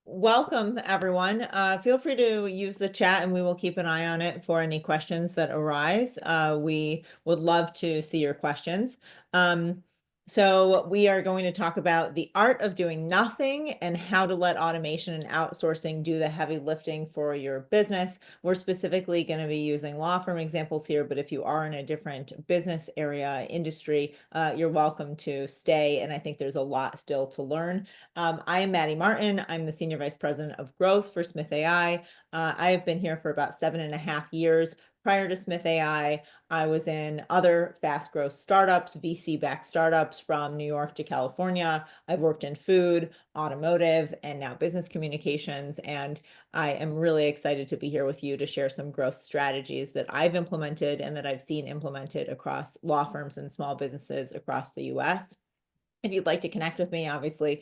Welcome, everyone. Feel free to use the chat and we will keep an eye on it for any questions that arise. We would love to see your questions. So we are going to talk about the art of doing nothing and how to let automation and outsourcing do the heavy lifting for your business. We're specifically going to be using law firm examples here, but if you are in a different business area, industry, you're welcome to stay. And I think there's a lot still to learn. I am Maddy Martin. I'm the Senior Vice President of Growth for Smith.ai. I have been here for about 7.5 years. Prior to Smith.ai, I was in other fast growth startups, VC-backed startups from New York to California. I've worked in food, automotive, and now business communications. And I am really excited to be here with you to share some growth strategies that I've implemented and that I've seen implemented across law firms and small businesses across the US. If you'd like to connect with me, obviously,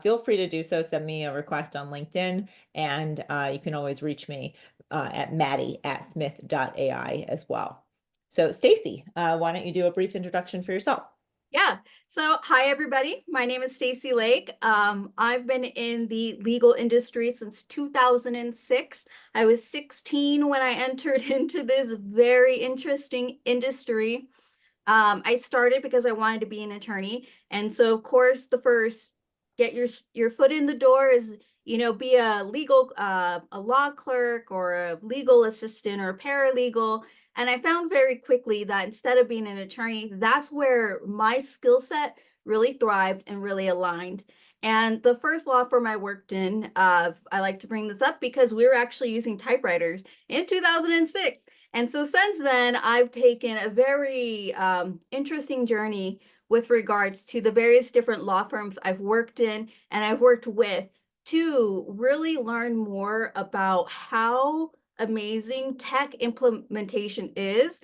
feel free to do so. Send me a request on LinkedIn, and you can always reach me at Maddy@Smith.ai as well. So, Stacey, why don't you do a brief introduction for yourself? Yeah. So, hi, everybody. My name is Stacey Lake. I've been in the legal industry since 2006. I was 16 when I entered into this very interesting industry. I started because I wanted to be an attorney. And so, of course, the first get your foot in the door is, be a legal, a law clerk or a legal assistant or a paralegal. And I found very quickly that instead of being an attorney, that's where my skill set really thrived and really aligned. And the first law firm I worked in, I like to bring this up because we were actually using typewriters in 2006. And so since then, I've taken a very interesting journey with regards to the various different law firms I've worked in and I've worked with to really learn more about how amazing tech implementation is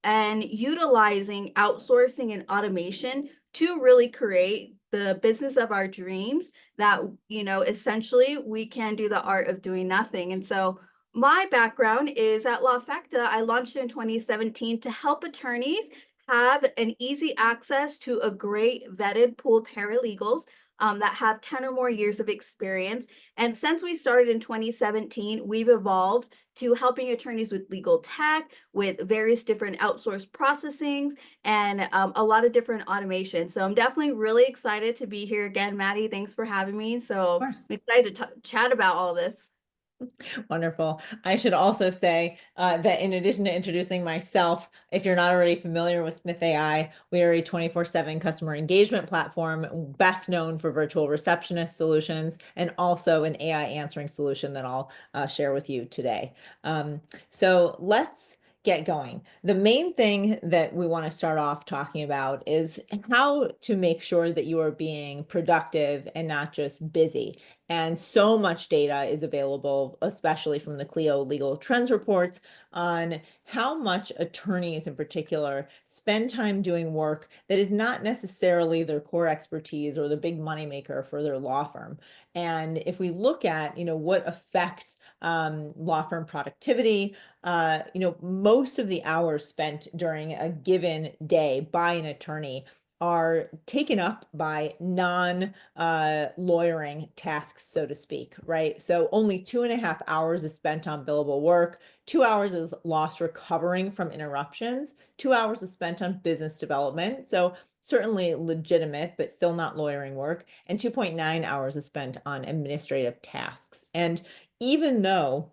and utilizing outsourcing and automation to really create the business of our dreams that, essentially we can do the art of doing nothing. And so my background is at Lawfecta. I launched in 2017 to help attorneys have an easy access to a great vetted pool of paralegals that have 10 or more years of experience. And since we started in 2017, we've evolved to helping attorneys with legal tech, with various different outsourced processings, and a lot of different automation. So I'm definitely really excited to be here again, Maddy. Thanks for having me. Of So course. I'm excited to chat about all this. Wonderful. I should also say that in addition to introducing myself, if you're not already familiar with Smith.ai, we are a 24/7 customer engagement platform, best known for virtual receptionist solutions, and also an AI answering solution that I'll share with you today. So let's get going. The main thing that we want to start off talking about is how to make sure that you are being productive and not just busy. And so much data is available, especially from the Clio Legal Trends reports, on how much attorneys in particular spend time doing work that is not necessarily their core expertise or the big moneymaker for their law firm. And if we look at, what affects law firm productivity, most of the hours spent during a given day by an attorney are taken up by non-lawyering tasks, so to speak, right? So only 2.5 hours is spent on billable work, 2 hours is lost recovering from interruptions, 2 hours is spent on business development. So certainly legitimate, but still not lawyering work, and 2.9 hours is spent on administrative tasks. And even though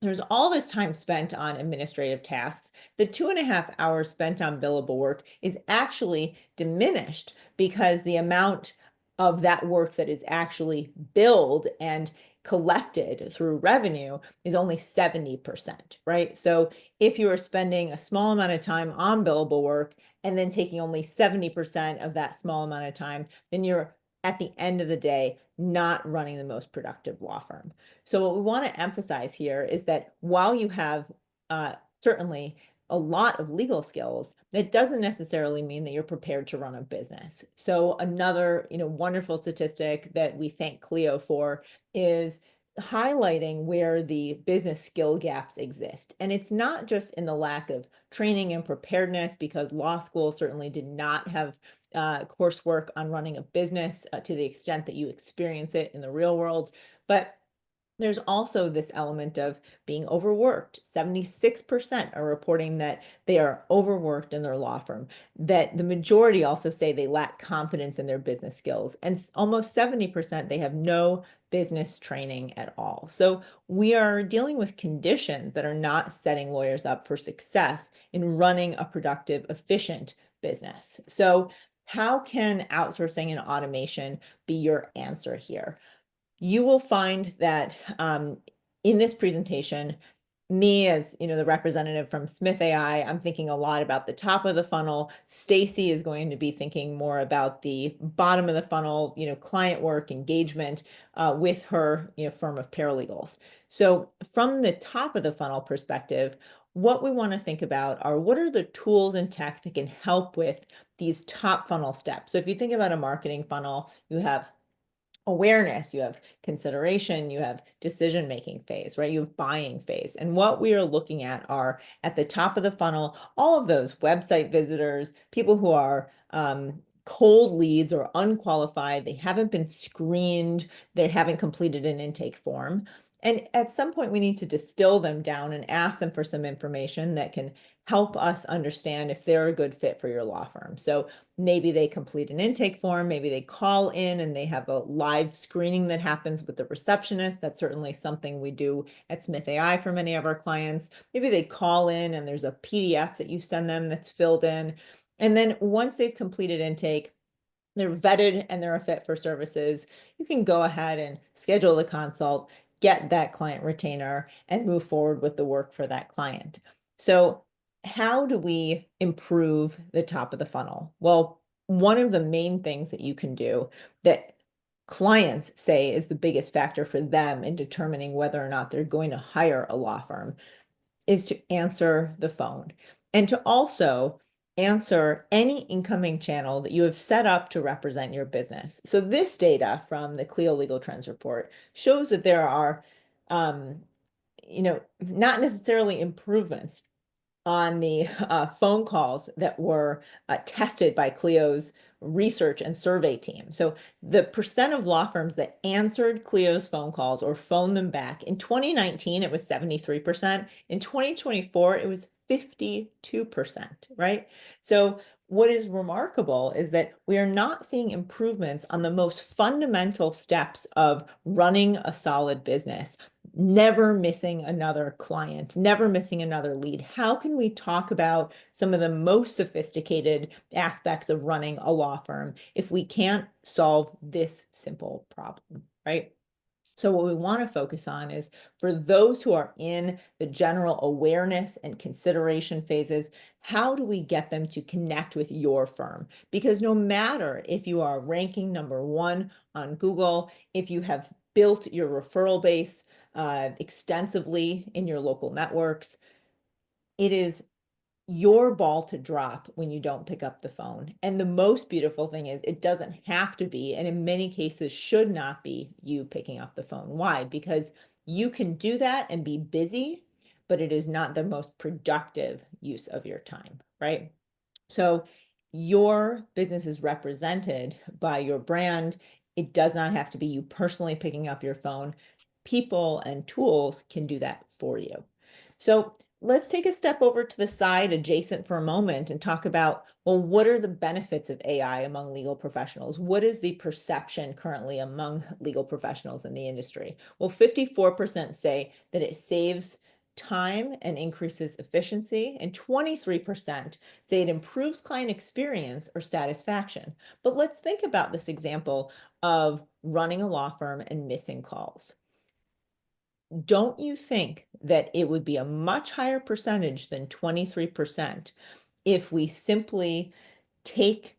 there's all this time spent on administrative tasks, the 2.5 hours spent on billable work is actually diminished because the amount of that work that is actually billed and collected through revenue is only 70%, right? So if you are spending a small amount of time on billable work and then taking only 70% of that small amount of time, then you're at the end of the day not running the most productive law firm. So what we want to emphasize here is that while you have certainly a lot of legal skills, that doesn't necessarily mean that you're prepared to run a business. So another, wonderful statistic that we thank Clio for is highlighting where the business skill gaps exist. And it's not just in the lack of training and preparedness, because law school certainly did not have coursework on running a business to the extent that you experience it in the real world. But there's also this element of being overworked. 76% are reporting that they are overworked in their law firm, that the majority also say they lack confidence in their business skills, and almost 70% they have no business training at all. So we are dealing with conditions that are not setting lawyers up for success in running a productive, efficient business. So how can outsourcing and automation be your answer here? You will find that in this presentation, me as the representative from Smith.ai, I'm thinking a lot about the top of the funnel. Stacey is going to be thinking more about the bottom of the funnel, client work, engagement with her firm of paralegals. So from the top of the funnel perspective, what we want to think about are what are the tools and tech that can help with these top funnel steps. So if you think about a marketing funnel, you have awareness, you have consideration, you have decision-making phase, right? You have buying phase. And what we are looking at are at the top of the funnel, all of those website visitors, people who are cold leads or unqualified, they haven't been screened, they haven't completed an intake form. And at some point, we need to distill them down and ask them for some information that can help us understand if they're a good fit for your law firm. So maybe they complete an intake form, maybe they call in and they have a live screening that happens with the receptionist. That's certainly something we do at Smith.ai for many of our clients. Maybe they call in and there's a PDF that you send them that's filled in. And then once they've completed intake, they're vetted and they're a fit for services, you can go ahead and schedule the consult, get that client retainer, and move forward with the work for that client. So how do we improve the top of the funnel? Well, one of the main things that you can do that clients say is the biggest factor for them in determining whether or not they're going to hire a law firm is to answer the phone and to also answer any incoming channel that you have set up to represent your business. So this data from the Clio Legal Trends report shows that there are, not necessarily improvements on the phone calls that were tested by Clio's research and survey team. So the percent of law firms that answered Clio's phone calls or phoned them back in 2019, it was 73%. In 2024, it was 52%, right? So what is remarkable is that we are not seeing improvements on the most fundamental steps of running a solid business. Never missing another client, never missing another lead. How can we talk about some of the most sophisticated aspects of running a law firm if we can't solve this simple problem, right? So what we want to focus on is for those who are in the general awareness and consideration phases, how do we get them to connect with your firm? Because no matter if you are ranking #1 on Google, if you have built your referral base extensively in your local networks, it is your ball to drop when you don't pick up the phone. And the most beautiful thing is it doesn't have to be, and in many cases should not be, you picking up the phone. Why? Because you can do that and be busy, but it is not the most productive use of your time, right? So your business is represented by your brand. It does not have to be you personally picking up your phone. People and tools can do that for you. So let's take a step over to the side adjacent for a moment and talk about, well, what are the benefits of AI among legal professionals? What is the perception currently among legal professionals in the industry? Well, 54% say that it saves time and increases efficiency, and 23% say it improves client experience or satisfaction. But let's think about this example of running a law firm and missing calls. Don't you think that it would be a much higher percentage than 23% if we simply take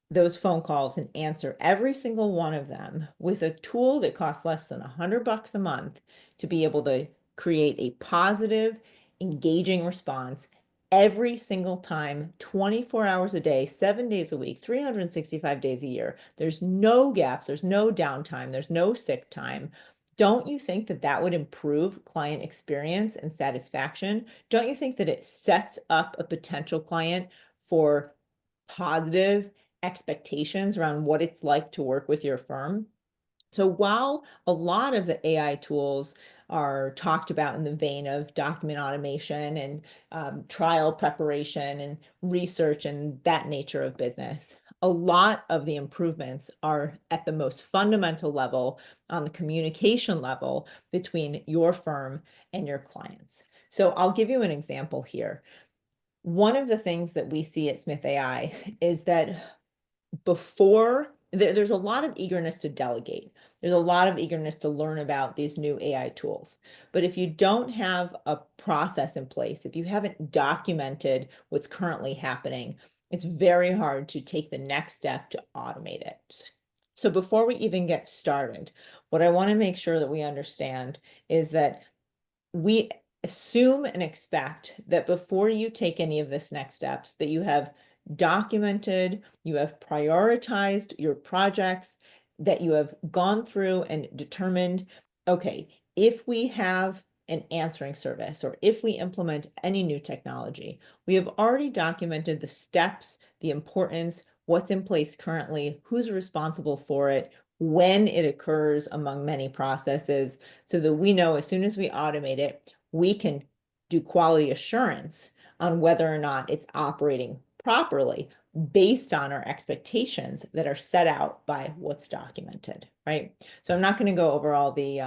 those phone calls and answer every single one of them with a tool that costs less than $100 a month to be able to create a positive, engaging response every single time, 24 hours a day, 7 days a week, 365 days a year? There's no gaps, there's no downtime, there's no sick time. Don't you think that that would improve client experience and satisfaction? Don't you think that it sets up a potential client for positive expectations around what it's like to work with your firm? So while a lot of the AI tools are talked about in the vein of document automation and trial preparation and research and that nature of business, a lot of the improvements are at the most fundamental level, on the communication level between your firm and your clients. So I'll give you an example here. One of the things that we see at Smith.ai is that there's a lot of eagerness to delegate. There's a lot of eagerness to learn about these new AI tools. But if you don't have a process in place, if you haven't documented what's currently happening, it's very hard to take the next step to automate it. So before we even get started, what I want to make sure that we understand is that we assume and expect that before you take any of this next steps, that you have documented, you have prioritized your projects, that you have gone through and determined, okay, if we have an answering service or if we implement any new technology, we have already documented the steps, the importance, what's in place currently, who's responsible for it, when it occurs among many processes, so that we know as soon as we automate it, we can do quality assurance on whether or not it's operating properly based on our expectations that are set out by what's documented, right? So I'm not going to go over all the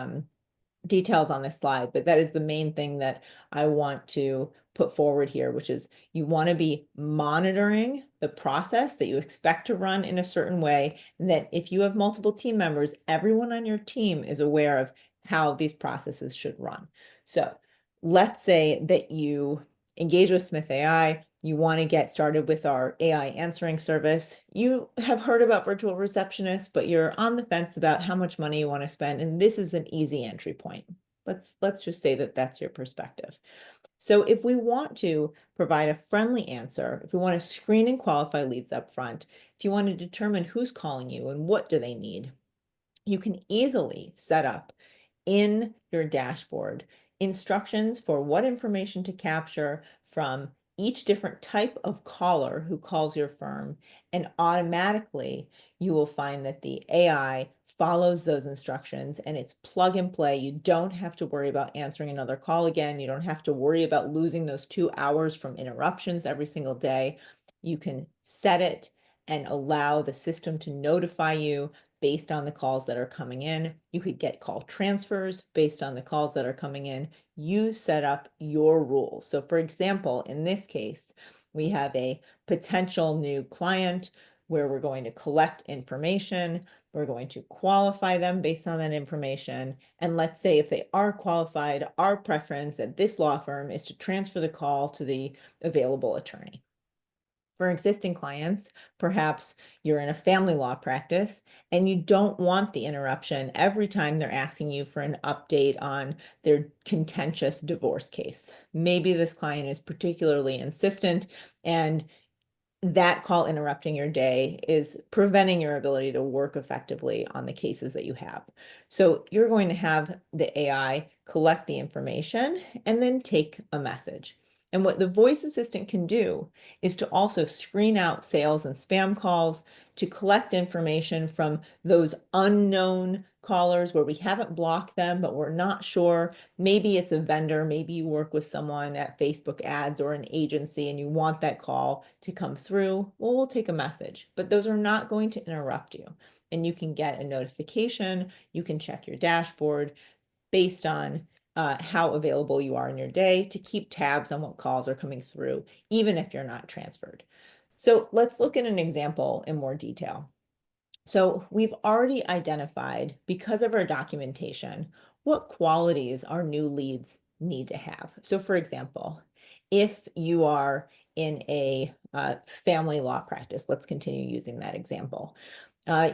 details on this slide, but that is the main thing that I want to put forward here, which is you want to be monitoring the process that you expect to run in a certain way, and that if you have multiple team members, everyone on your team is aware of how these processes should run. So let's say that you engage with Smith.ai, you want to get started with our AI answering service. You have heard about virtual receptionists, but you're on the fence about how much money you want to spend, and this is an easy entry point. Let's just say that that's your perspective. So if we want to provide a friendly answer, if we want to screen and qualify leads up front, if you want to determine who's calling you and what do they need, you can easily set up in your dashboard instructions for what information to capture from each different type of caller who calls your firm, and automatically you will find that the AI follows those instructions and it's plug and play. You don't have to worry about answering another call again. You don't have to worry about losing those 2 hours from interruptions every single day. You can set it and allow the system to notify you based on the calls that are coming in. You could get call transfers based on the calls that are coming in. You set up your rules. So for example, in this case, we have a potential new client where we're going to collect information. We're going to qualify them based on that information. And let's say if they are qualified, our preference at this law firm is to transfer the call to the available attorney. For existing clients, perhaps you're in a family law practice and you don't want the interruption every time they're asking you for an update on their contentious divorce case. Maybe this client is particularly insistent, and that call interrupting your day is preventing your ability to work effectively on the cases that you have. So you're going to have the AI collect the information and then take a message. And what the voice assistant can do is to also screen out sales and spam calls, to collect information from those unknown callers where we haven't blocked them, but we're not sure. Maybe it's a vendor, maybe you work with someone at Facebook ads or an agency and you want that call to come through. Well, we'll take a message, but those are not going to interrupt you. And you can get a notification, you can check your dashboard based on how available you are in your day to keep tabs on what calls are coming through, even if you're not transferred. So let's look at an example in more detail. So we've already identified, because of our documentation, what qualities our new leads need to have. So for example, if you are in a family law practice, let's continue using that example.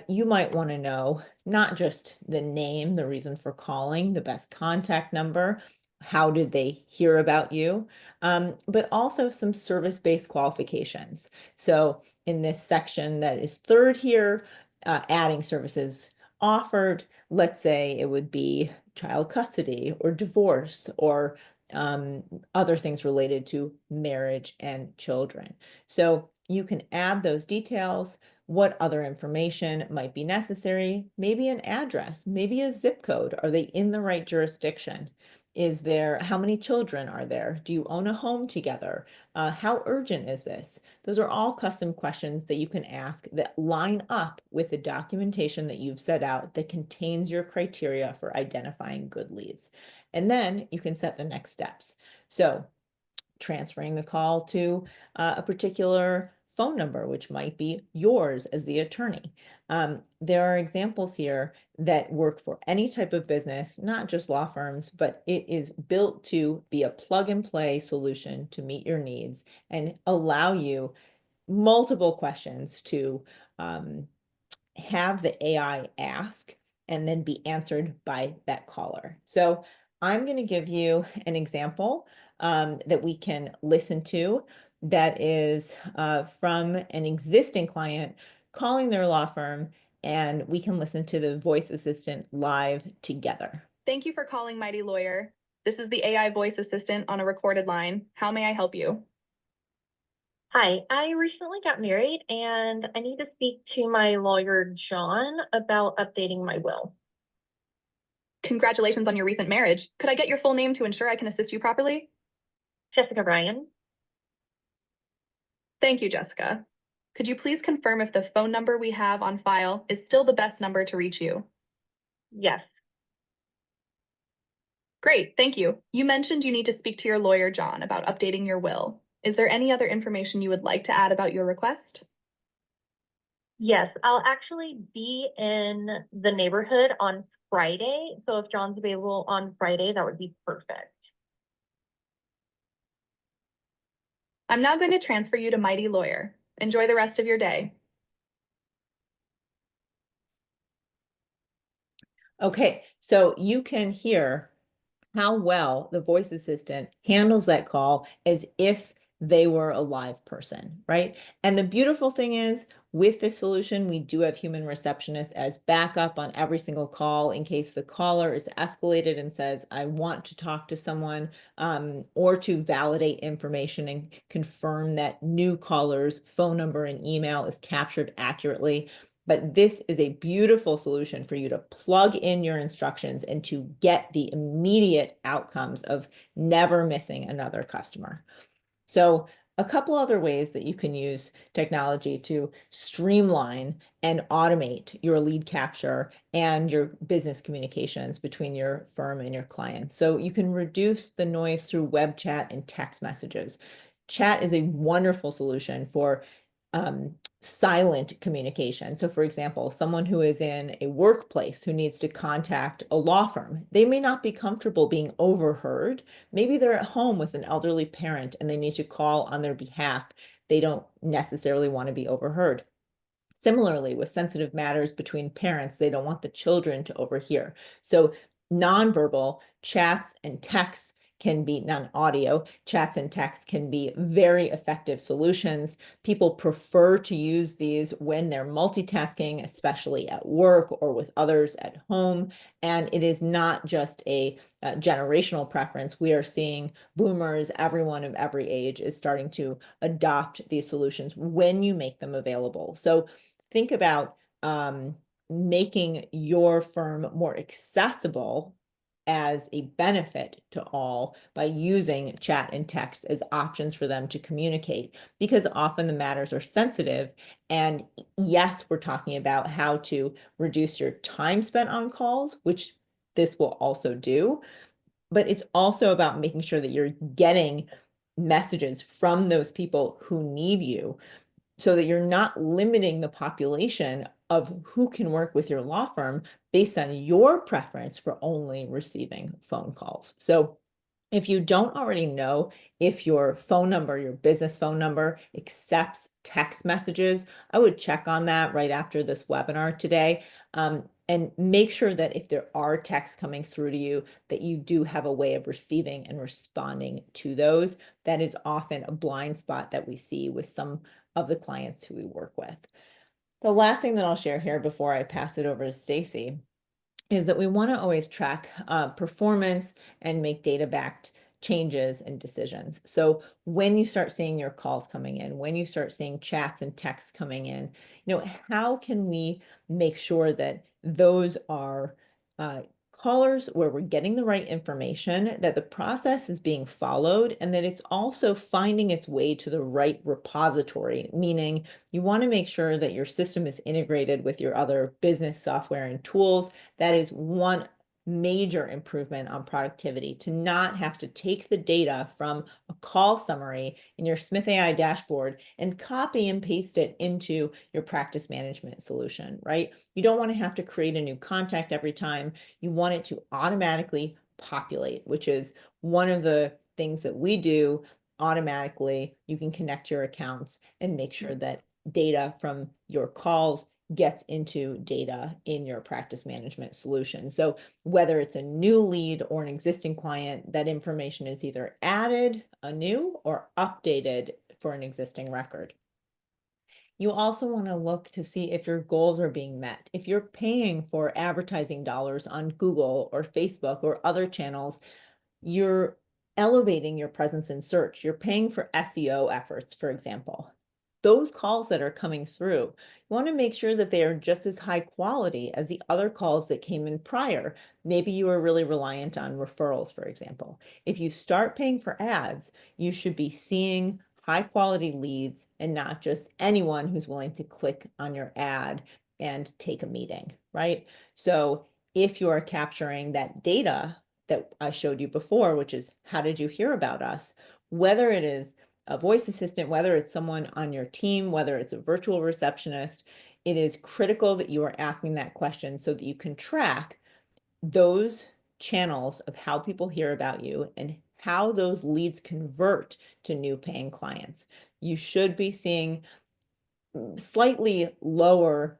You might want to know not just the name, the reason for calling, the best contact number, how did they hear about you, but also some service-based qualifications. So in this section that is third here, adding services, offered, let's say it would be child custody or divorce or other things related to marriage and children. So you can add those details, what other information might be necessary, maybe an address, maybe a zip code. Are they in the right jurisdiction? How many children are there? Do you own a home together? How urgent is this? Those are all custom questions that you can ask that line up with the documentation that you've set out that contains your criteria for identifying good leads. And then you can set the next steps. So transferring the call to a particular phone number, which might be yours as the attorney. There are examples here that work for any type of business, not just law firms, but it is built to be a plug and play solution to meet your needs and allow you multiple questions to have the AI ask and then be answered by that caller. So I'm going to give you an example that we can listen to that is from an existing client calling their law firm, and we can listen to the voice assistant live together. Thank you for calling Mighty Lawyer. This is the AI voice assistant on a recorded line. How may I help you? Hi, I recently got married and I need to speak to my lawyer, John, about updating my will. Congratulations on your recent marriage. Could I get your full name to ensure I can assist you properly? Jessica Ryan. Thank you, Jessica. Could you please confirm if the phone number we have on file is still the best number to reach you? Yes. Great, thank you. You mentioned you need to speak to your lawyer, John, about updating your will. Is there any other information you would like to add about your request? Yes, I'll actually be in the neighborhood on Friday. So if John's available on Friday, that would be perfect. I'm now going to transfer you to Mighty Lawyer. Enjoy the rest of your day. Okay, so you can hear how well the voice assistant handles that call as if they were a live person, right? And the beautiful thing is, with this solution, we do have human receptionists as backup on every single call in case the caller is escalated and says, I want to talk to someone, or to validate information and confirm that new caller's phone number and email is captured accurately. But this is a beautiful solution for you to plug in your instructions and to get the immediate outcomes of never missing another customer. So a couple other ways that you can use technology to streamline and automate your lead capture and your business communications between your firm and your clients. So you can reduce the noise through web chat and text messages. Chat is a wonderful solution for silent communication. So for example, someone who is in a workplace who needs to contact a law firm, they may not be comfortable being overheard. Maybe they're at home with an elderly parent and they need to call on their behalf. They don't necessarily want to be overheard. Similarly, with sensitive matters between parents, they don't want the children to overhear. So nonverbal chats and texts can be non-audio chats and texts can be very effective solutions. People prefer to use these when they're multitasking, especially at work or with others at home. And it is not just a generational preference. We are seeing boomers, everyone of every age is starting to adopt these solutions when you make them available. So think about making your firm more accessible as a benefit to all by using chat and text as options for them to communicate, because often the matters are sensitive. And yes, we're talking about how to reduce your time spent on calls, which this will also do, but it's also about making sure that you're getting messages from those people who need you, so that you're not limiting the population of who can work with your law firm based on your preference for only receiving phone calls. So if you don't already know if your phone number, your business phone number, accepts text messages, I would check on that right after this webinar today. And make sure that if there are texts coming through to you, that you do have a way of receiving and responding to those. That is often a blind spot that we see with some of the clients who we work with. The last thing that I'll share here before I pass it over to Stacey is that we want to always track performance and make data-backed changes and decisions. So when you start seeing your calls coming in, when you start seeing chats and texts coming in, how can we make sure that those are callers where we're getting the right information, that the process is being followed, and that it's also finding its way to the right repository, meaning you want to make sure that your system is integrated with your other business software and tools. That is one major improvement on productivity, to not have to take the data from a call summary in your Smith.ai dashboard and copy and paste it into your practice management solution, right? You don't want to have to create a new contact every time. You want it to automatically populate, which is one of the things that we do automatically. You can connect your accounts and make sure that data from your calls gets into data in your practice management solution. So whether it's a new lead or an existing client, that information is either added anew or updated for an existing record. You also want to look to see if your goals are being met. If you're paying for advertising dollars on Google or Facebook or other channels, you're elevating your presence in search. You're paying for SEO efforts, for example. Those calls that are coming through, you want to make sure that they are just as high quality as the other calls that came in prior. Maybe you are really reliant on referrals, for example. If you start paying for ads, you should be seeing high quality leads and not just anyone who's willing to click on your ad and take a meeting, right? So if you are capturing that data that I showed you before, which is how did you hear about us, whether it is a voice assistant, whether it's someone on your team, whether it's a virtual receptionist, it is critical that you are asking that question so that you can track those channels of how people hear about you and how those leads convert to new paying clients. You should be seeing slightly lower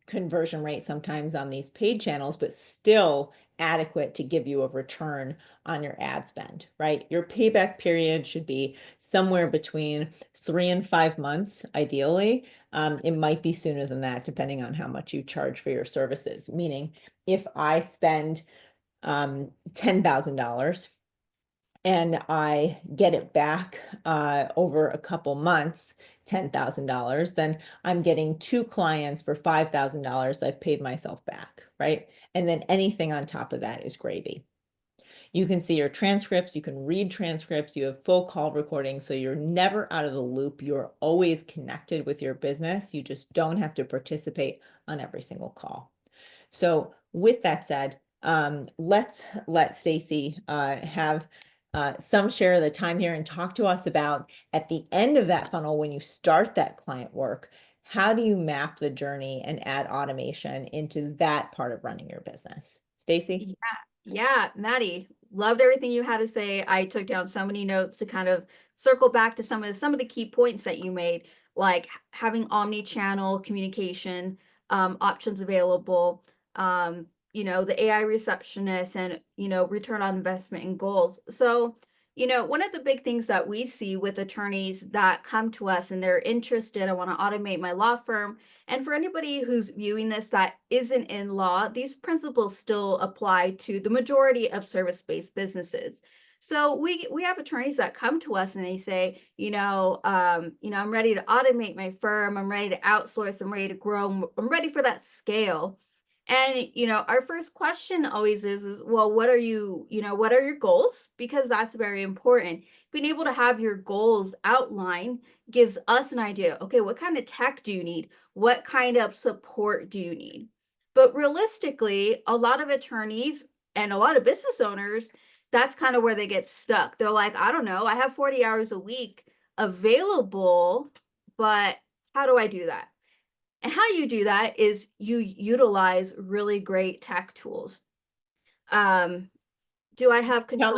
conversion rate sometimes on these paid channels, but still adequate to give you a return on your ad spend, right? Your payback period should be somewhere between 3 and 5 months, ideally. It might be sooner than that, depending on how much you charge for your services. Meaning, if I spend $10,000 and I get it back over a couple months, $10,000, then I'm getting 2 clients for $5,000 I've paid myself back, right? And then anything on top of that is gravy. You can see your transcripts, you can read transcripts, you have full call recordings, so you're never out of the loop. You're always connected with your business. You just don't have to participate on every single call. So with that said, let's let Stacey have some share of the time here and talk to us about, at the end of that funnel, when you start that client work, how do you map the journey and add automation into that part of running your business? Stacey? Yeah, Maddy, loved everything you had to say. I took down so many notes to kind of circle back to some of the key points that you made, like having omni-channel communication options available, the AI receptionist, and return on investment and goals. So one of the big things that we see with attorneys that come to us and they're interested, I want to automate my law firm. And for anybody who's viewing this that isn't in law, these principles still apply to the majority of service-based businesses. So we have attorneys that come to us and they say, I'm ready to automate my firm, I'm ready to outsource, I'm ready to grow, I'm ready for that scale. And our first question always is, well, what are your goals? Because that's very important. Being able to have your goals outlined gives us an idea. Okay, what kind of tech do you need? What kind of support do you need? But realistically, a lot of attorneys and a lot of business owners, that's kind of where they get stuck. They're like, I don't know, I have 40 hours a week available, but how do I do that? And how you do that is you utilize really great tech tools. Do I have control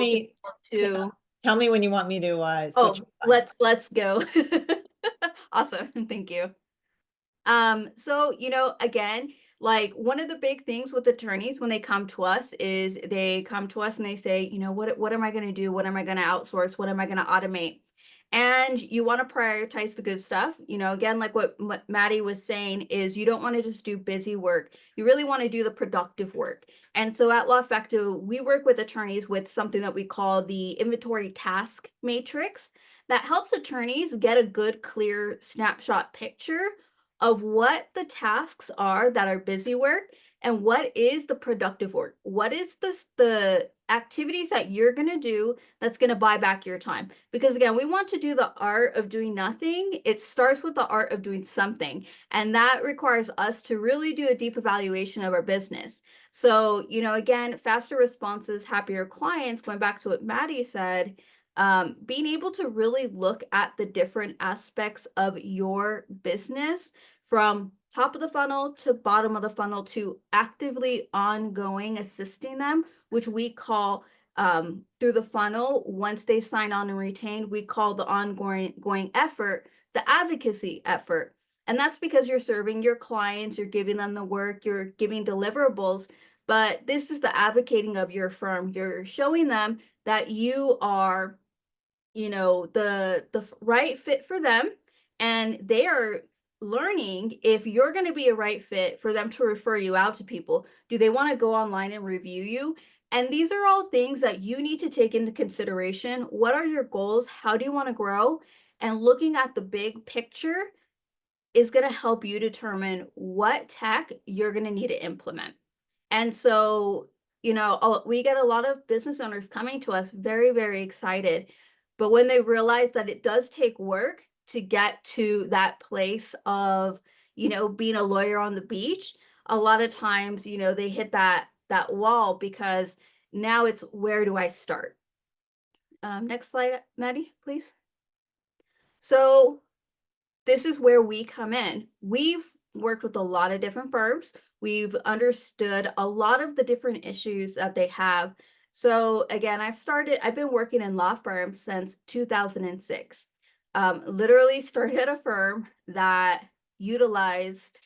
Tell me when you want me to switch. Let's go. Awesome. Thank you. So, again, like one of the big things with attorneys when they come to us is they come to us and they say, what am I going to do? What am I going to outsource? What am I going to automate? And you want to prioritize the good stuff. You know, again, like what Maddy was saying is you don't want to just do busy work. You really want to do the productive work. And so at Lawfecta, we work with attorneys with something that we call the inventory task matrix that helps attorneys get a good, clear snapshot picture of what the tasks are that are busy work and what is the productive work. What is the activities that you're going to do that's going to buy back your time? Because again, we want to do the art of doing nothing. It starts with the art of doing something. And that requires us to really do a deep evaluation of our business. So, you know, again, faster responses, happier clients, going back to what Maddy said, being able to really look at the different aspects of your business from top of the funnel to bottom of the funnel to actively ongoing assisting them, which we call through the funnel. Once they sign on and retain, we call the ongoing effort the advocacy effort. And that's because you're serving your clients, you're giving them the work, you're giving deliverables, but this is the advocating of your firm. You're showing them that you are, you know, the right fit for them, and they are learning if you're going to be a right fit for them to refer you out to people. Do they want to go online and review you? And these are all things that you need to take into consideration. What are your goals? How do you want to grow? And looking at the big picture is going to help you determine what tech you're going to need to implement. And so, you know, we get a lot of business owners coming to us very, very excited. But when they realize that it does take work to get to that place of, you know, being a lawyer on the beach, a lot of times, you know, they hit that wall because now it's, where do I start? Next slide, Maddy, please. So this is where we come in. We've worked with a lot of different firms. We've understood a lot of the different issues that they have. So again, I've been working in law firms since 2006. Literally started at a firm that utilized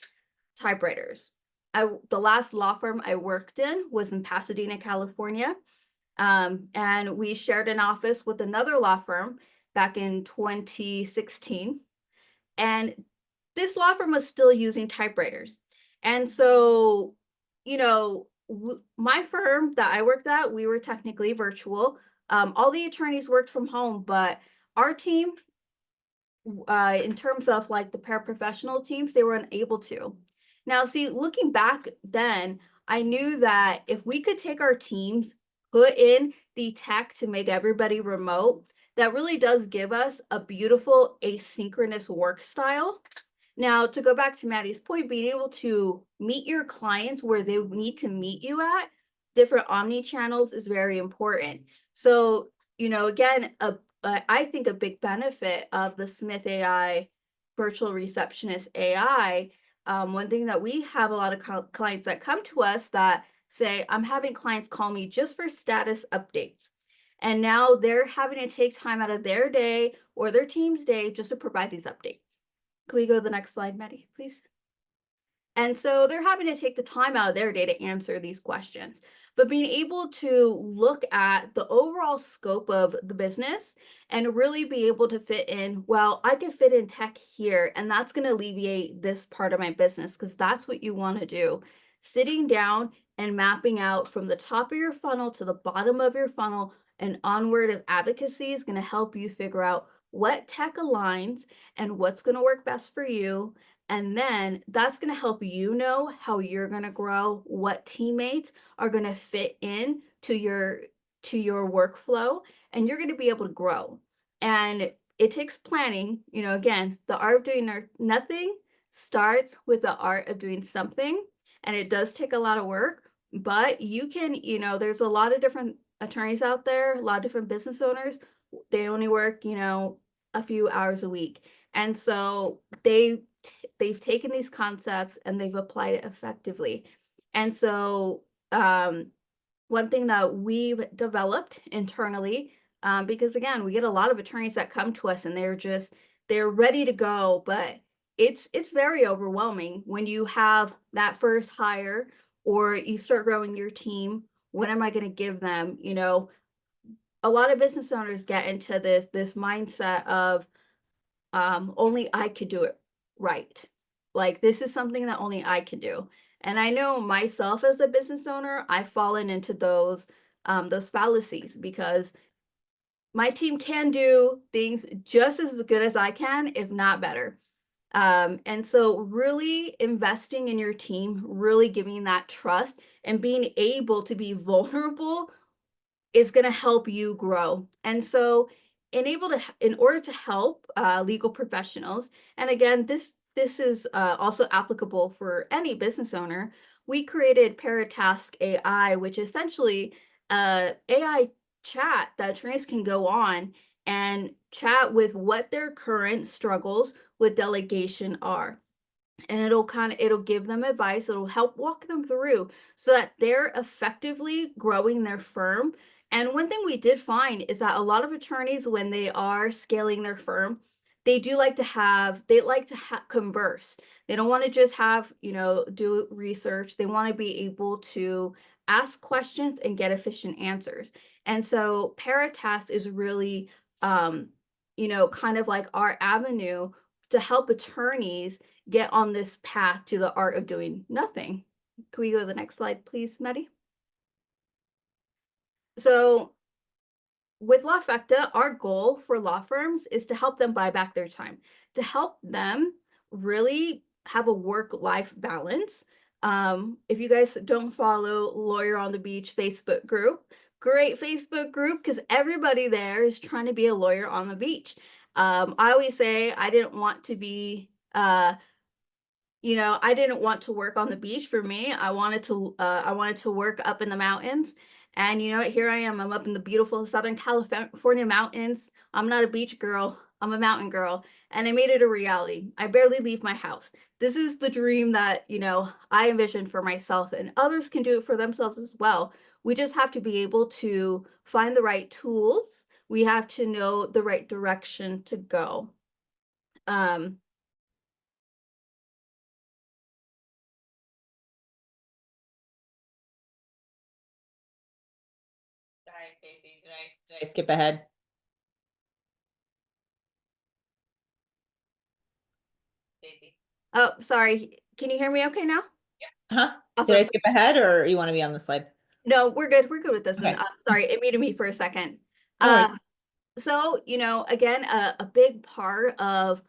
typewriters. The last law firm I worked in was in Pasadena, California. And we shared an office with another law firm back in 2016. And this law firm was still using typewriters. And so, you know, my firm that I worked at, we were technically virtual. All the attorneys worked from home, but our team, in terms of like the paraprofessional teams, they were unable to. Now, see, looking back then, I knew that if we could take our teams, put in the tech to make everybody remote, that really does give us a beautiful asynchronous work style. Now, to go back to Maddy's point, being able to meet your clients where they need to meet you at different omni channels is very important. So, you know, again, I think a big benefit of the Smith.ai virtual receptionist AI, one thing that we have a lot of clients that come to us that say, I'm having clients call me just for status updates. And now they're having to take time out of their day or their team's day just to provide these updates. Can we go to the next slide, Maddy, please? And so they're having to take the time out of their day to answer these questions. But being able to look at the overall scope of the business and really be able to fit in, well, I can fit in tech here, and that's going to alleviate this part of my business, because that's what you want to do. Sitting down and mapping out from the top of your funnel to the bottom of your funnel and onward of advocacy is going to help you figure out what tech aligns and what's going to work best for you. And then that's going to help you know how you're going to grow, what teammates are going to fit in to your workflow, and you're going to be able to grow. And it takes planning. You know, again, the art of doing nothing starts with the art of doing something, and it does take a lot of work, but you can, you know, there's a lot of different attorneys out there, a lot of different business owners. They only work, you know, a few hours a week. And so they've taken these concepts and they've applied it effectively. And so one thing that we've developed internally, because again, we get a lot of attorneys that come to us and they're ready to go, but it's very overwhelming when you have that first hire or you start growing your team. What am I going to give them? You know, a lot of business owners get into this mindset of only I could do it right. Like, this is something that only I can do. And I know myself as a business owner, I've fallen into those fallacies, because my team can do things just as good as I can, if not better. And so really investing in your team, really giving that trust and being able to be vulnerable is going to help you grow. And so in order to help legal professionals, and again, this is also applicable for any business owner, we created Paratask AI, which is essentially AI chat that attorneys can go on and chat with what their current struggles with delegation are. And it'll give them advice, it'll help walk them through so that they're effectively growing their firm. And one thing we did find is that a lot of attorneys, when they are scaling their firm, they like to converse. They don't want to just have, do research. They want to be able to ask questions and get efficient answers. And so Paratask is really, kind of like our avenue to help attorneys get on this path to the art of doing nothing. Can we go to the next slide, please, Maddy? So with Lawfecta, our goal for law firms is to help them buy back their time, to help them really have a work-life balance. If you guys don't follow Lawyer on the Beach Facebook group, great Facebook group, because everybody there is trying to be a lawyer on the beach. I always say I didn't want to be I didn't want to work on the beach. For me, I wanted to work up in the mountains. And here I am. I'm up in the beautiful Southern California mountains. I'm not a beach girl. I'm a mountain girl. And I made it a reality. I barely leave my house. This is the dream that, I envisioned for myself, and others can do it for themselves as well. We just have to be able to find the right tools. We have to know the right direction to go. Sorry, Stacey, did I skip ahead? Stacey. Oh, sorry. Can you hear me okay now? Huh? Awesome. Did I skip ahead, or you want to be on the slide? No, we're good. We're good with this. Okay. And sorry, it muted me for a second. No worries. So, again, a big part of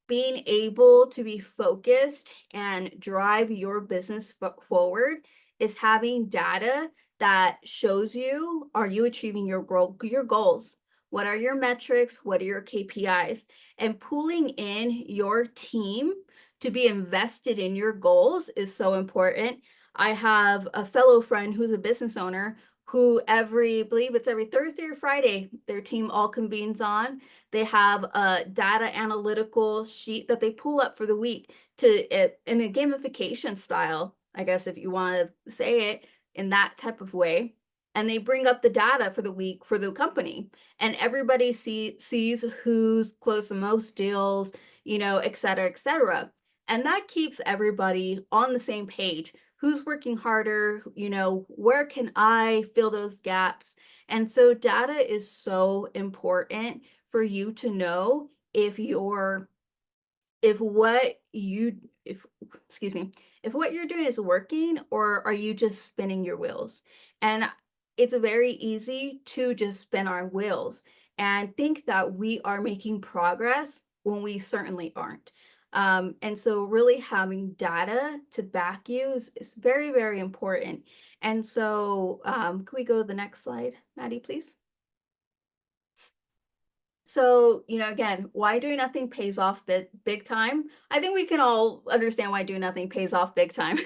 being able to be focused and drive your business forward is having data that shows you, are you achieving your goals? What are your metrics? What are your KPIs? And pulling in your team to be invested in your goals is so important. I have a fellow friend who's a business owner who I believe it's every Thursday or Friday, their team all convenes on. They have a data analytical sheet that they pull up for the week in a gamification style, I guess, if you want to say it in that type of way. And they bring up the data for the week for the company, and everybody sees who's closed the most deals, et cetera, et cetera. And that keeps everybody on the same page. Who's working harder? Where can I fill those gaps? And so data is so important for you to know if what you're doing is working, or are you just spinning your wheels? And it's very easy to just spin our wheels and think that we are making progress when we certainly aren't. And so really having data to back you is very, very important. And so can we go to the next slide, Maddy, please? So, again, why doing nothing pays off big time? I think we can all understand why doing nothing pays off big time,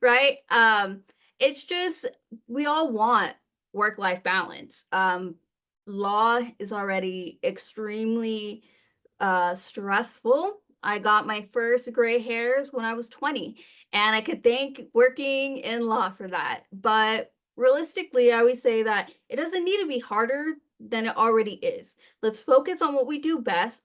right? It's just, we all want work-life balance. Law is already extremely stressful. I got my first gray hairs when I was 20, and I could thank working in law for that. But realistically, I always say that it doesn't need to be harder than it already is. Let's focus on what we do best.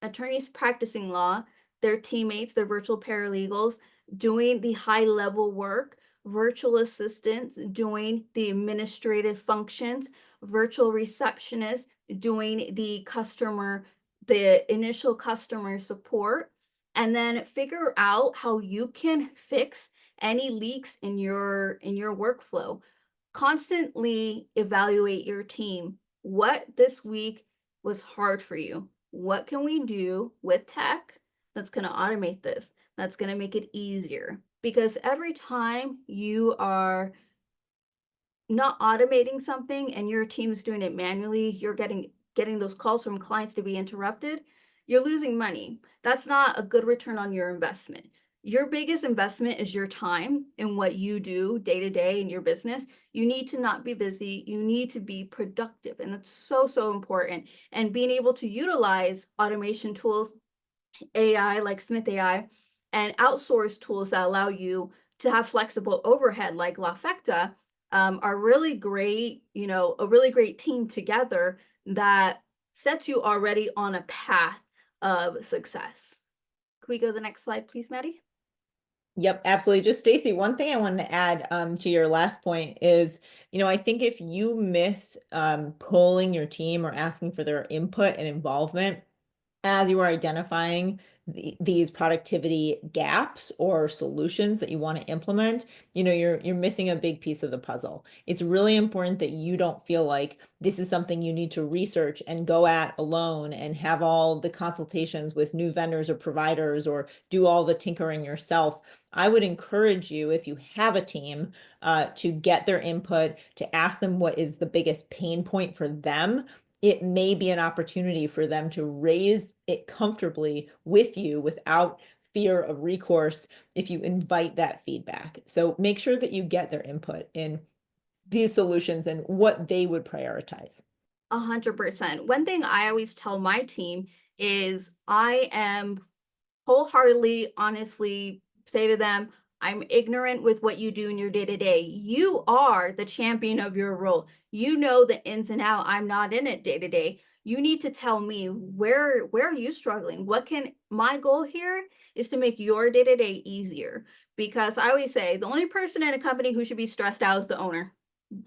Attorneys practicing law, their teammates, their virtual paralegals, doing the high-level work, virtual assistants doing the administrative functions, virtual receptionist doing the initial customer support, and then figure out how you can fix any leaks in your workflow. Constantly evaluate your team. What this week was hard for you? What can we do with tech that's going to automate this? That's going to make it easier. Because every time you are not automating something and your team's doing it manually, you're getting those calls from clients to be interrupted, you're losing money. That's not a good return on your investment. Your biggest investment is your time and what you do day to day in your business. You need to not be busy. You need to be productive. And that's so, so important. And being able to utilize automation tools, AI like Smith.ai, and outsource tools that allow you to have flexible overhead like Lawfecta are really great, a really great team together that sets you already on a path of success. Can we go to the next slide, please, Maddy? Yep, absolutely. Just Stacey, one thing I wanted to add to your last point is, I think if you miss polling your team or asking for their input and involvement as you are identifying these productivity gaps or solutions that you want to implement, you're missing a big piece of the puzzle. It's really important that you don't feel like this is something you need to research and go at alone and have all the consultations with new vendors or providers or do all the tinkering yourself. I would encourage you, if you have a team, to get their input, to ask them what is the biggest pain point for them. It may be an opportunity for them to raise it comfortably with you without fear of recourse if you invite that feedback. So make sure that you get their input in these solutions and what they would prioritize. 100%. One thing I always tell my team is I am wholeheartedly, honestly say to them, I'm ignorant with what you do in your day-to-day. You are the champion of your role. You know the ins and outs. I'm not in it day-to-day. You need to tell me where are you struggling? My goal here is to make your day-to-day easier, because I always say the only person in a company who should be stressed out is the owner.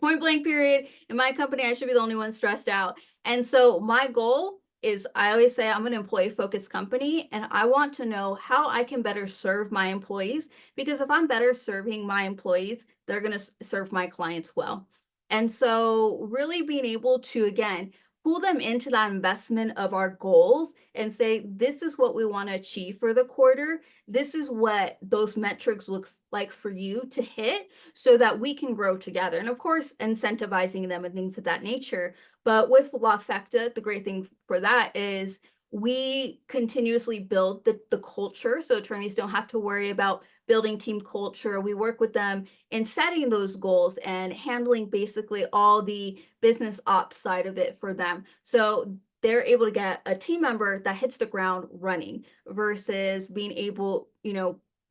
Point blank period. In my company, I should be the only one stressed out. And so my goal is, I always say I'm an employee-focused company, and I want to know how I can better serve my employees, because if I'm better serving my employees, they're going to serve my clients well. And so really being able to, again, pull them into that investment of our goals and say, this is what we want to achieve for the quarter. This is what those metrics look like for you to hit so that we can grow together. And of course, incentivizing them and things of that nature. But with Lawfecta, the great thing for that is we continuously build the culture. So attorneys don't have to worry about building team culture. We work with them in setting those goals and handling basically all the business ops side of it for them. So they're able to get a team member that hits the ground running versus being able,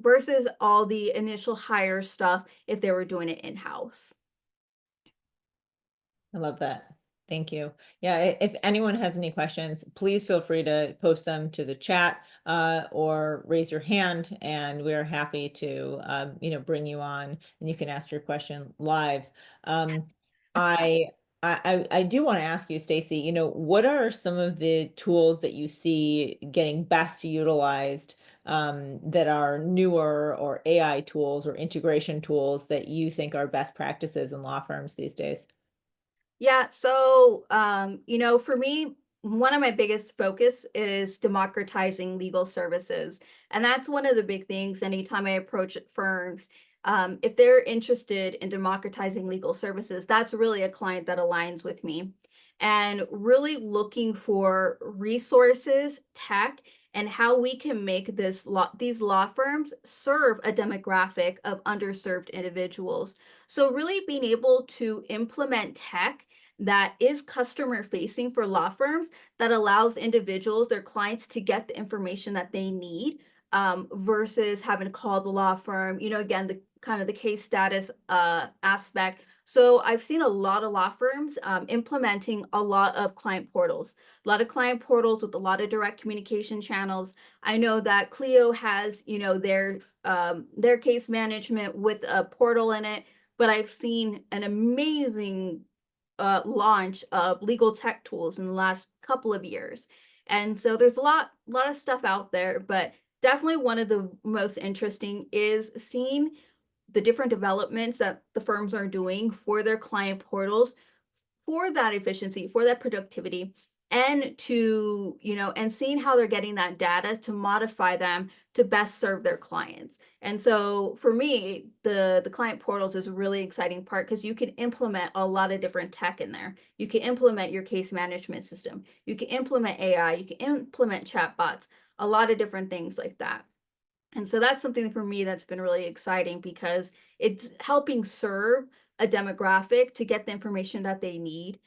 versus all the initial hire stuff if they were doing it in-house. I love that. Thank you. Yeah, if anyone has any questions, please feel free to post them to the chat or raise your hand, and we are happy to bring you on and you can ask your question live. I do want to ask you, Stacey, what are some of the tools that you see getting best utilized that are newer, or AI tools or integration tools that you think are best practices in law firms these days? Yeah, so for me, one of my biggest focus is democratizing legal services. And that's one of the big things anytime I approach firms. If they're interested in democratizing legal services, that's really a client that aligns with me. And really looking for resources, tech, and how we can make these law firms serve a demographic of underserved individuals. So really being able to implement tech that is customer facing for law firms, that allows individuals, their clients, to get the information that they need versus having to call the law firm, again, the kind of the case status aspect. So I've seen a lot of law firms implementing a lot of client portals, with a lot of direct communication channels. I know that Clio has, their case management with a portal in it, but I've seen an amazing launch of legal tech tools in the last couple of years. And so there's a lot of stuff out there, but definitely one of the most interesting is seeing the different developments that the firms are doing for their client portals for that efficiency, for that productivity, and to, and seeing how they're getting that data to modify them to best serve their clients. And so for me, the client portals is a really exciting part because you can implement a lot of different tech in there. You can implement your case management system. You can implement AI. You can implement chatbots, a lot of different things like that. And so that's something for me that's been really exciting because it's helping serve a demographic to get the information that they need,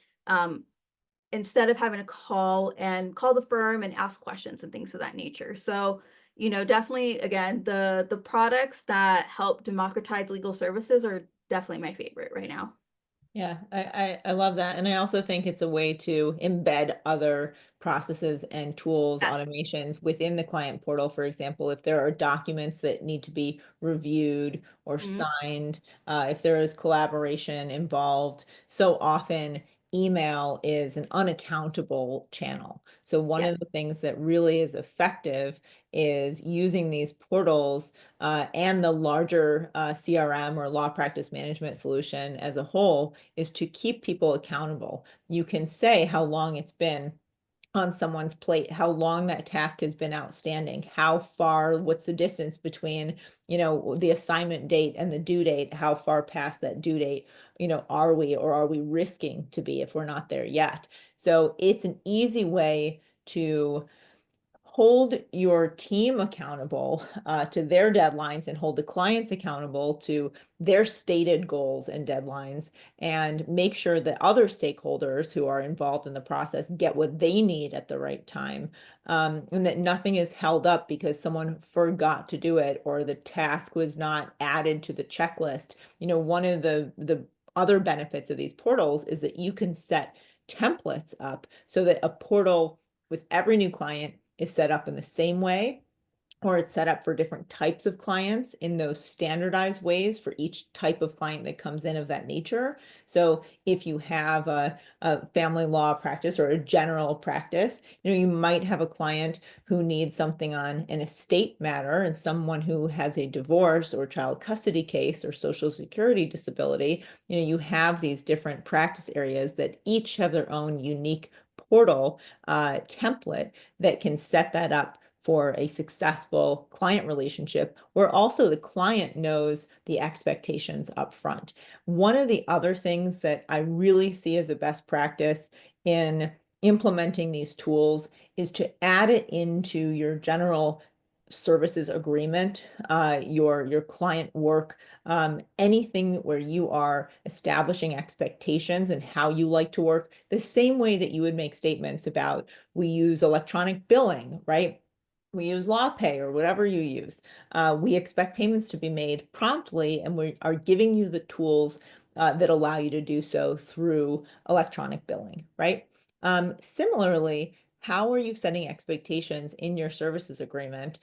instead of having to call the firm and ask questions and things of that nature. So, definitely, again, the products that help democratize legal services are definitely my favorite right now. Yeah, I love that. And I also think it's a way to embed other processes and tools, Yes. automations within the client portal. For example, if there are documents that need to be reviewed or Mhm. signed, if there is collaboration involved, so often email is an unaccountable channel. So one Yes. of the things that really is effective is using these portals and the larger CRM or law practice management solution as a whole is to keep people accountable. You can say how long it's been on someone's plate, how long that task has been outstanding, how far, what's the distance between, the assignment date and the due date, how far past that due date, are we, or are we risking to be if we're not there yet? So it's an easy way to hold your team accountable to their deadlines and hold the clients accountable to their stated goals and deadlines, and make sure that other stakeholders who are involved in the process get what they need at the right time, and that nothing is held up because someone forgot to do it or the task was not added to the checklist. One of the other benefits of these portals is that you can set templates up so that a portal with every new client is set up in the same way, or it's set up for different types of clients in those standardized ways for each type of client that comes in of that nature. So if you have a family law practice or a general practice, you might have a client who needs something on an estate matter and someone who has a divorce or child custody case or social security disability. You have these different practice areas that each have their own unique portal template that can set that up for a successful client relationship, where also the client knows the expectations up front. One of the other things that I really see as a best practice in implementing these tools is to add it into your general services agreement, your client work, anything where you are establishing expectations and how you like to work, the same way that you would make statements about, we use electronic billing, right? We use law pay or whatever you use. We expect payments to be made promptly, and we are giving you the tools that allow you to do so through electronic billing, right? Similarly, how are you setting expectations in your services agreement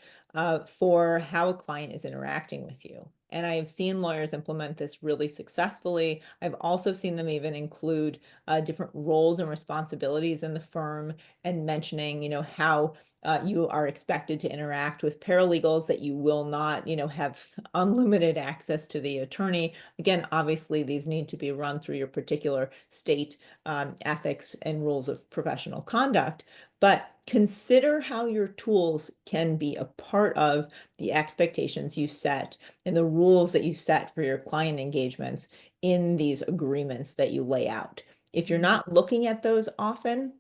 for how a client is interacting with you? And I have seen lawyers implement this really successfully. I've also seen them even include different roles and responsibilities in the firm, and mentioning, how you are expected to interact with paralegals, that you will not, have unlimited access to the attorney. Again, obviously, these need to be run through your particular state ethics and rules of professional conduct. But consider how your tools can be a part of the expectations you set and the rules that you set for your client engagements in these agreements that you lay out. If you're not looking at those often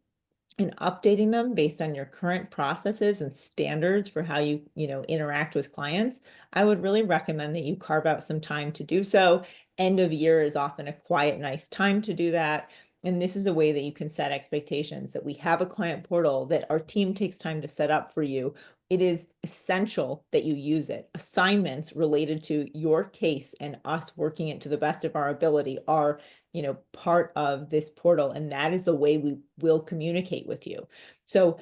and updating them based on your current processes and standards for how you, interact with clients, I would really recommend that you carve out some time to do so. End of year is often a quiet, nice time to do that. And this is a way that you can set expectations, that we have a client portal that our team takes time to set up for you. It is essential that you use it. Assignments related to your case and us working it to the best of our ability are, part of this portal. And that is the way we will communicate with you. So,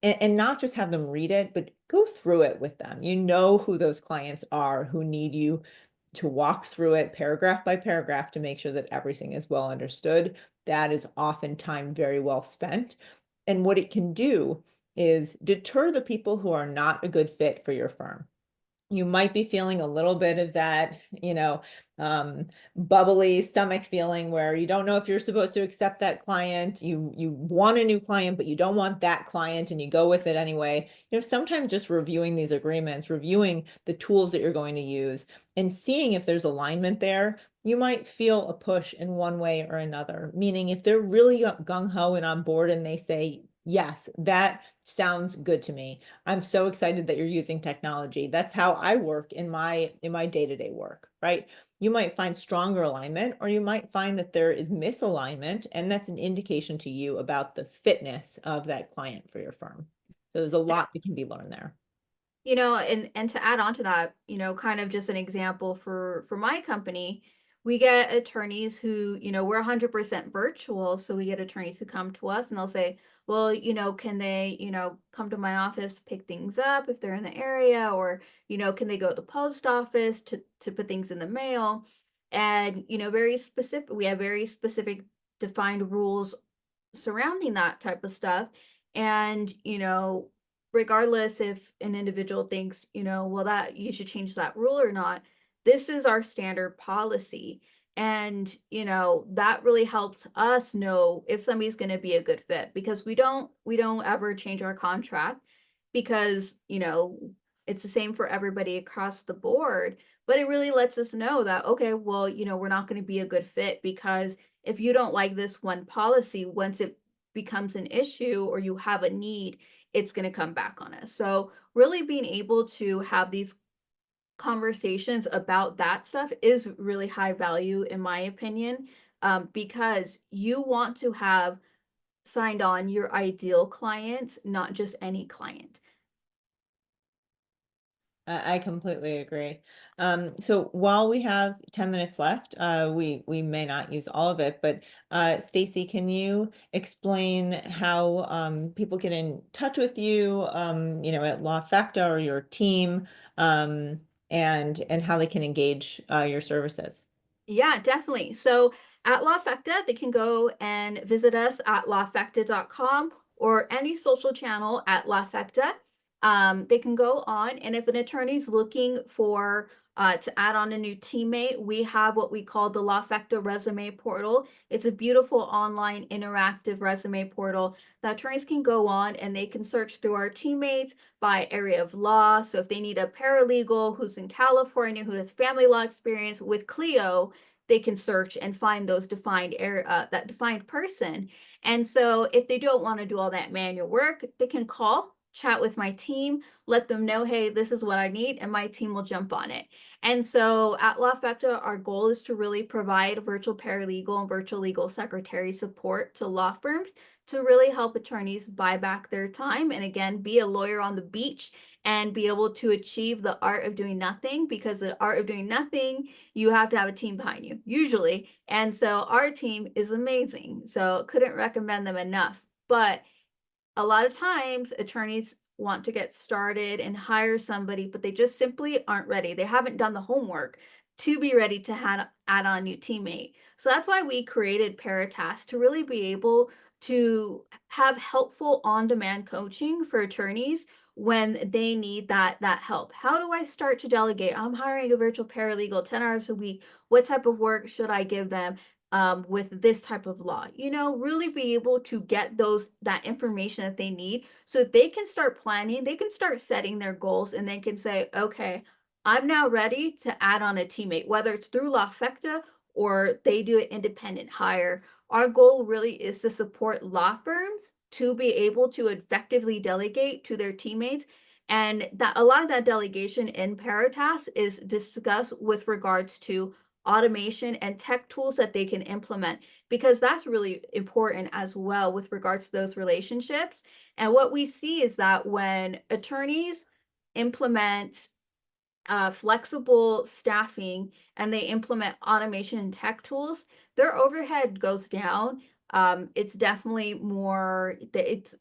and not just have them read it, but go through it with them. You know who those clients are who need you to walk through it paragraph by paragraph to make sure that everything is well understood. that is often time very well spent. And what it can do is deter the people who are not a good fit for your firm. You might be feeling a little bit of that, bubbly stomach feeling where you don't know if you're supposed to accept that client. You want a new client, but you don't want that client, and you go with it anyway. Sometimes just reviewing these agreements, reviewing the tools that you're going to use, and seeing if there's alignment there, you might feel a push in one way or another. Meaning, if they're really gung-ho and on board and they say, yes, that sounds good to me. I'm so excited that you're using technology. That's how I work in my day-to-day work, right? You might find stronger alignment, or you might find that there is misalignment, and that's an indication to you about the fitness of that client for your firm. So there's a lot that can be learned there. And to add on to that, kind of just an example for my company, we get attorneys who, we're 100% virtual. So we get attorneys who come to us and they'll say, well, can they, come to my office, pick things up if they're in the area, or, can they go to the post office to put things in the mail? And, very specific, we have very specific defined rules surrounding that type of stuff. And, regardless if an individual thinks, well, that you should change that rule or not, this is our standard policy. And, that really helps us know if somebody's going to be a good fit, because we don't ever change our contract because, it's the same for everybody across the board. But it really lets us know that, okay, well, we're not going to be a good fit because if you don't like this one policy, once it becomes an issue or you have a need, it's going to come back on us. So really being able to have these conversations about that stuff is really high value, in my opinion, because you want to have signed on your ideal clients, not just any client. I completely agree. So while we have 10 minutes left, we may not use all of it, but Stacey, can you explain how people get in touch with you, at Lawfecta or your team, and how they can engage your services? Yeah, definitely. So at Lawfecta, they can go and visit us at lawfecta.com or any social channel at Lawfecta. They can go on, and if an attorney's looking for to add on a new teammate, we have what we call the Lawfecta resume portal. It's a beautiful online interactive resume portal that attorneys can go on and they can search through our teammates by area of law. So if they need a paralegal who's in California, who has family law experience with Clio, they can search and find those defined area, that defined person. And so if they don't want to do all that manual work, they can call, chat with my team, let them know, hey, this is what I need, and my team will jump on it. And so at Lawfecta, our goal is to really provide virtual paralegal and virtual legal secretary support to law firms to really help attorneys buy back their time and, again, be a lawyer on the beach and be able to achieve the art of doing nothing, because the art of doing nothing, you have to have a team behind you, usually. And so our team is amazing. So couldn't recommend them enough. But a lot of times attorneys want to get started and hire somebody, but they just simply aren't ready. They haven't done the homework to be ready to add on a new teammate. So that's why we created Paratask, to really be able to have helpful on-demand coaching for attorneys when they need that help. How do I start to delegate? I'm hiring a virtual paralegal 10 hours a week. What type of work should I give them? With this type of law, really be able to get that information that they need so they can start planning, they can start setting their goals, and they can say, okay, I'm now ready to add on a teammate, whether it's through Lawfecta or they do an independent hire. Our goal really is to support law firms to be able to effectively delegate to their teammates. And that a lot of that delegation in Paratask is discussed with regards to automation and tech tools that they can implement, because that's really important as well with regards to those relationships. And what we see is that when attorneys implement flexible staffing and they implement automation and tech tools, their overhead goes down. It's definitely more, it's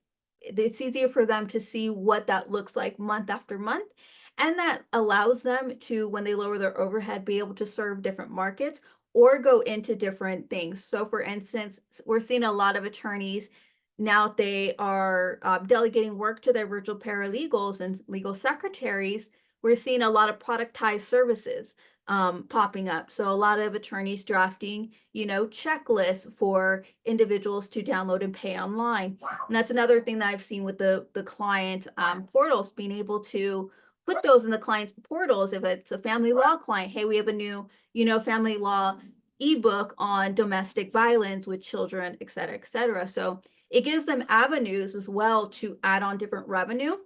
easier for them to see what that looks like month after month. And that allows them to, when they lower their overhead, be able to serve different markets or go into different things. So for instance, we're seeing a lot of attorneys now, they are delegating work to their virtual paralegals and legal secretaries. We're seeing a lot of productized services popping up. So a lot of attorneys drafting, checklists for individuals to download and pay online. And that's another thing that I've seen with the client portals, being able to put those in the client's portals. If it's a family law client, hey, we have a new, family law ebook on domestic violence with children, et cetera, et cetera. So it gives them avenues as well to add on different revenue.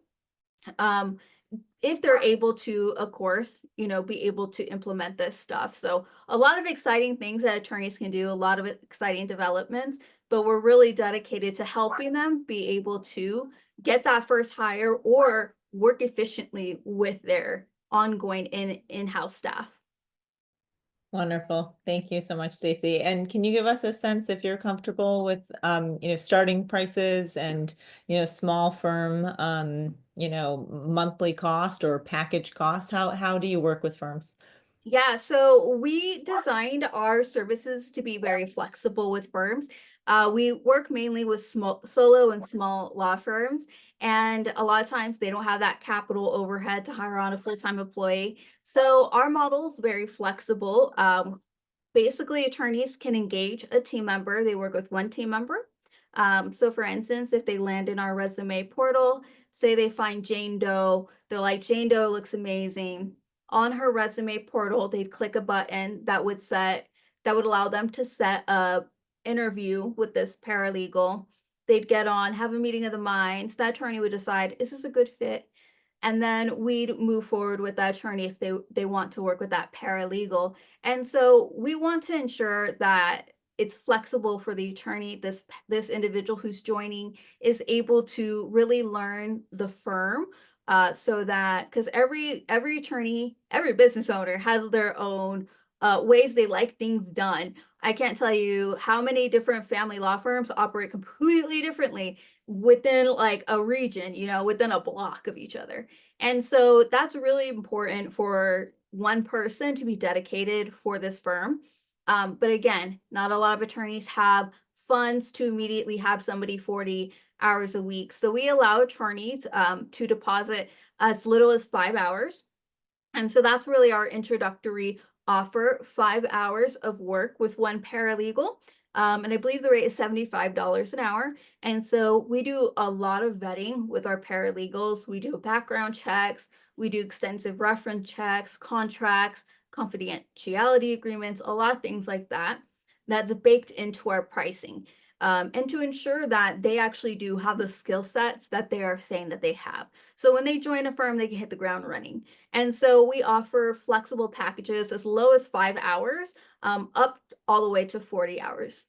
If they're able to, of course, be able to implement this stuff. So a lot of exciting things that attorneys can do, a lot of exciting developments, but we're really dedicated to helping them be able to get that first hire or work efficiently with their ongoing in-house staff. Wonderful. Thank you so much, Stacey. And can you give us a sense, if you're comfortable with, starting prices and, small firm, monthly cost or package cost? How do you work with firms? Yeah, so we designed our services to be very flexible with firms. We work mainly with solo and small law firms, and a lot of times they don't have that capital overhead to hire on a full-time employee. So our model is very flexible. Basically, attorneys can engage a team member. They work with one team member. So for instance, if they land in our resume portal, say they find Jane Doe, they're like, Jane Doe looks amazing. On her resume portal, they'd click a button that would allow them to set a interview with this paralegal. They'd get on, have a meeting of the minds. That attorney would decide, is this a good fit? And then we'd move forward with that attorney if they want to work with that paralegal. And so we want to ensure that it's flexible for the attorney. This individual who's joining is able to really learn the firm, so that, because every attorney, every business owner has their own ways they like things done. I can't tell you how many different family law firms operate completely differently within like a region, within a block of each other. And so that's really important for one person to be dedicated for this firm. But again, not a lot of attorneys have funds to immediately have somebody 40 hours a week. So we allow attorneys to deposit as little as 5 hours. And so that's really our introductory offer, 5 hours of work with one paralegal. And I believe the rate is $75 an hour. And so we do a lot of vetting with our paralegals. We do background checks, we do extensive reference checks, contracts, confidentiality agreements, a lot of things like that. That's baked into our pricing. And to ensure that they actually do have the skill sets that they are saying that they have. So when they join a firm, they can hit the ground running. And so we offer flexible packages as low as 5 hours, up all the way to 40 hours.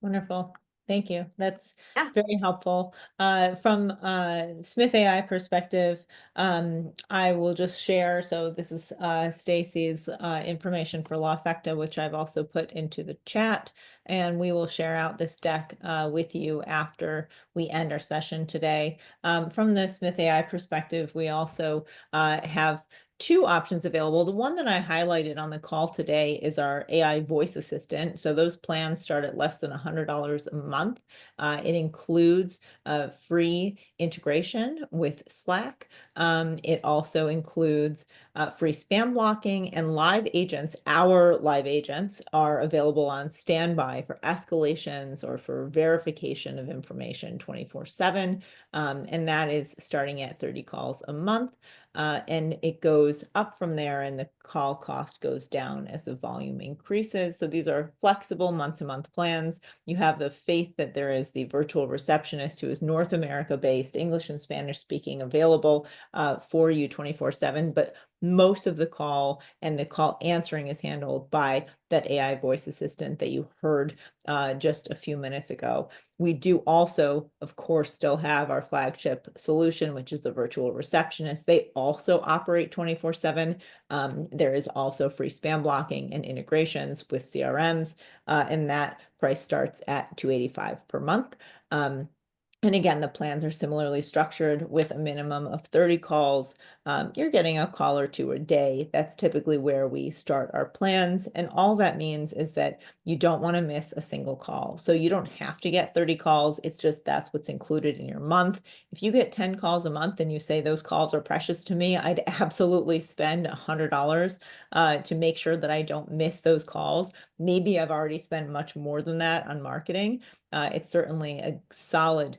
Wonderful. Thank you. That's Yeah. very helpful. From Smith.ai perspective, I will just share. So this is Stacey's information for Lawfecta, which I've also put into the chat, and we will share out this deck with you after we end our session today. From the Smith.ai perspective, we also have 2 options available. The one that I highlighted on the call today is our AI voice assistant. So those plans start at less than $100 a month. It includes free integration with Slack. It also includes free spam blocking and live agents. Our live agents are available on standby for escalations or for verification of information 24/7. And that is starting at 30 calls a month. And it goes up from there, and the call cost goes down as the volume increases. So these are flexible month-to-month plans. You have the faith that there is the virtual receptionist who is North America based, English and Spanish speaking, available for you 24/7, but most of the call and the call answering is handled by that AI voice assistant that you heard just a few minutes ago. We do also, of course, still have our flagship solution, which is the virtual receptionist. They also operate 24/7. There is also free spam blocking and integrations with CRMs, and that price starts at $285 per month. And again, the plans are similarly structured with a minimum of 30 calls you're getting a call or two a day. That's typically where we start our plans. And all that means is that you don't want to miss a single call. So you don't have to get 30 calls. It's just that's what's included in your month. If you get 10 calls a month and you say those calls are precious to me, I'd absolutely spend $100 to make sure that I don't miss those calls. Maybe I've already spent much more than that on marketing. It's certainly a solid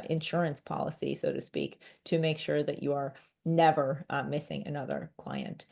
insurance policy, so to speak, to make sure that you are never missing another client.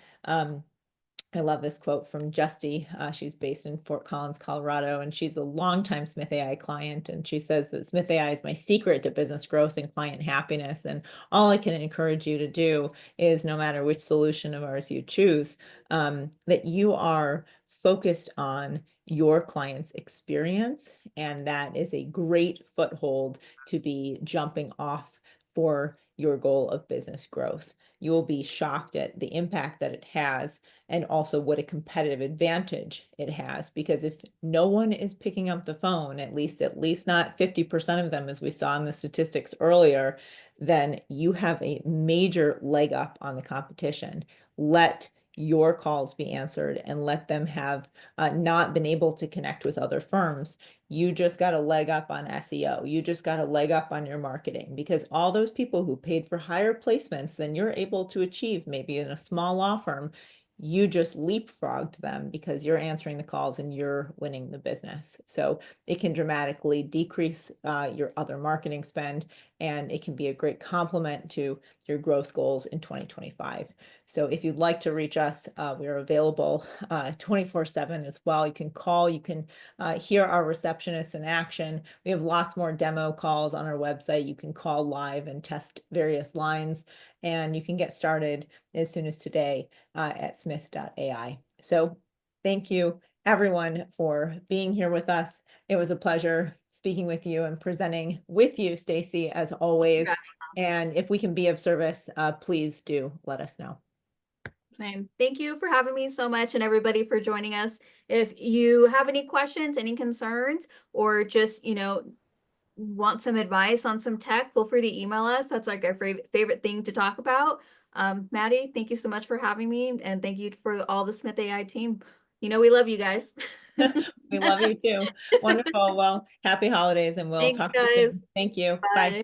I love this quote from Justy. She's based in Fort Collins, Colorado, and she's a longtime Smith.ai client. And she says that Smith.ai is my secret to business growth and client happiness. And all I can encourage you to do is, no matter which solution of ours you choose, that you are focused on your client's experience. And that is a great foothold to be jumping off for your goal of business growth. You will be shocked at the impact that it has, and also what a competitive advantage it has. Because if no one is picking up the phone, at least not 50% of them, as we saw in the statistics earlier, then you have a major leg up on the competition. Let your calls be answered and let them have not been able to connect with other firms. You just got a leg up on SEO. You just got a leg up on your marketing, because all those people who paid for higher placements than you're able to achieve, maybe in a small law firm, you just leapfrogged them because you're answering the calls and you're winning the business. So it can dramatically decrease your other marketing spend, and it can be a great complement to your growth goals in 2025. So if you'd like to reach us, we're available 24/7 as well. You can call, you can hear our receptionists in action. We have lots more demo calls on our website. You can call live and test various lines, and you can get started as soon as today at Smith.ai. So thank you, everyone, for being here with us. It was a pleasure speaking with you and presenting with you, Stacey, as always. Yeah. And if we can be of service, please do let us know. Same. Thank you for having me so much, and everybody for joining us. If you have any questions, any concerns, or just, want some advice on some tech, feel free to email us. That's like our favorite thing to talk about. Maddy, thank you so much for having me, and thank you for all the Smith.ai team. We love you guys. We love you too. Wonderful. Well, happy holidays, and we'll Thanks, talk to you guys. soon. Thank you. Bye. Bye.